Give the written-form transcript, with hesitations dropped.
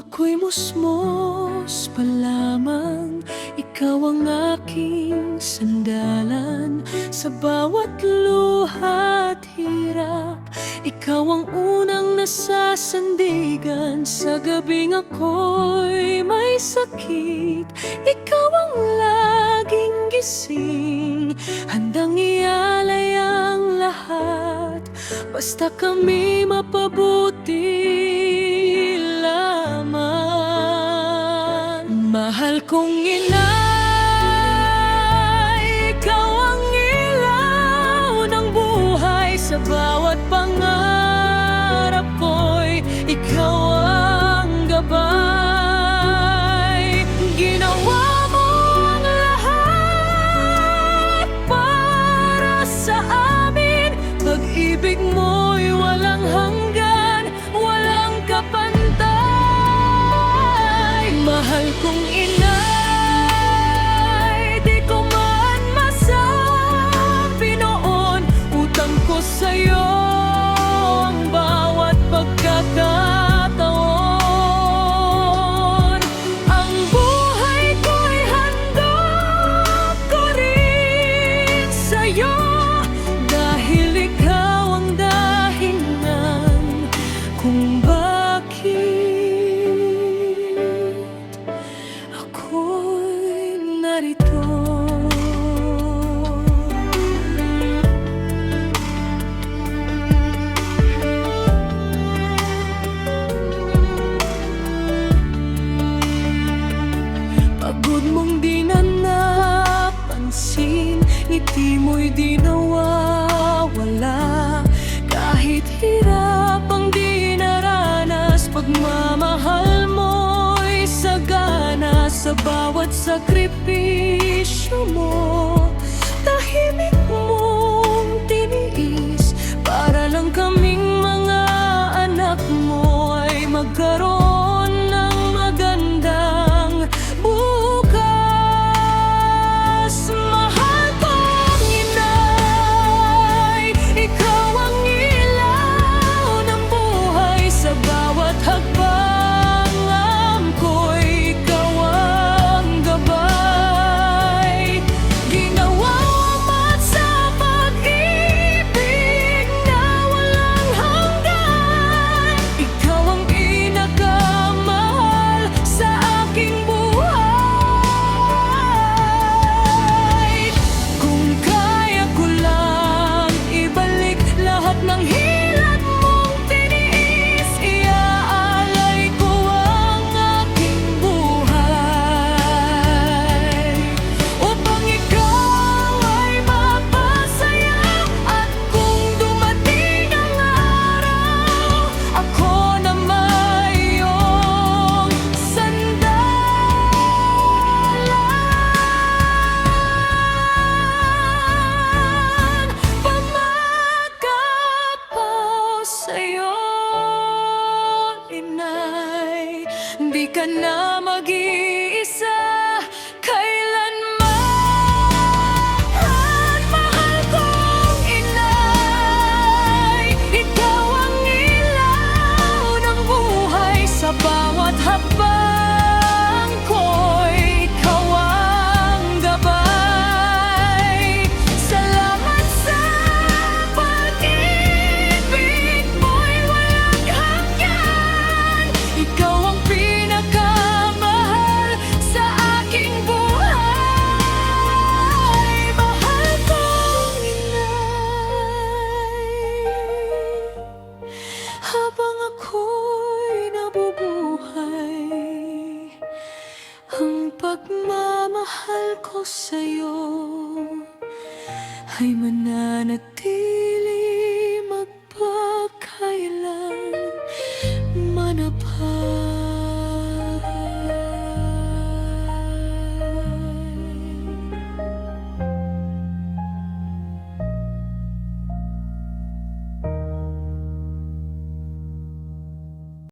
ako'y musmos pa lamang, ikaw ang aking sandalan. Sa bawat luha at hirap, ikaw ang unang nasasandigan. Sa gabing ako'y may sakit, ikaw ang laging gising. Handang ialay ang lahat, basta kami mapabuti lamang. Mahal kong ina, ikaw ang ilaw ng buhay. Sa bawat pangarap ko'y ikaw ang gabay. Ginawa mo ang lahat para sa amin. Pag-ibig mo'y walang hanggan, walang kapantay. Mahal kong inay, di ko man masabi noon, utang ko sa'yo ang bawat pagkakataon. Ang buhay ko'y handog ko rin sa'yo, dahil ikaw ang dahilan kung bakit ako'y narito. Pagod mong di na napansin, ngiti mo'y di nawawala. Kahit hirap ang di naranas, pagmamahal mo'y sagana. Sa bawat sakripisyo mo, tahimik mong tiniis, para lang kaming mga anak mo ay magkaroon ng magandang bukas. Mahal kong inay, ikaw ang ilaw ng buhay. Sa bawat hakbang ko'y ikaw ang gabay. Ginawa mo sa pag-ibig na walang hanggan. Ikaw ang pinakamahal sa aking buhay. Kung kaya ko lang ibalik lahat ng hirap mong tiniis, iaalay ko ang aking buhay upang ikaw ay mapasaya. At kung dumating ang araw, ako na may iyong sandalan. Pamakapaw sa'yo, inay, di ka na mag-iisa kailanman. Mahal kong inay, ikaw ang ilaw ng buhay. Sa bawat hakbang ko'y ikaw ang gabay. Salamat sa pag-ibig mo'y walang hanggan. Ikaw ang pinakamahal sa aking buhay. Mahal kong inay, habang ako'y nabubuhay, ang pagmamahal ko sa'yo ay mananatili magpakailan manapay.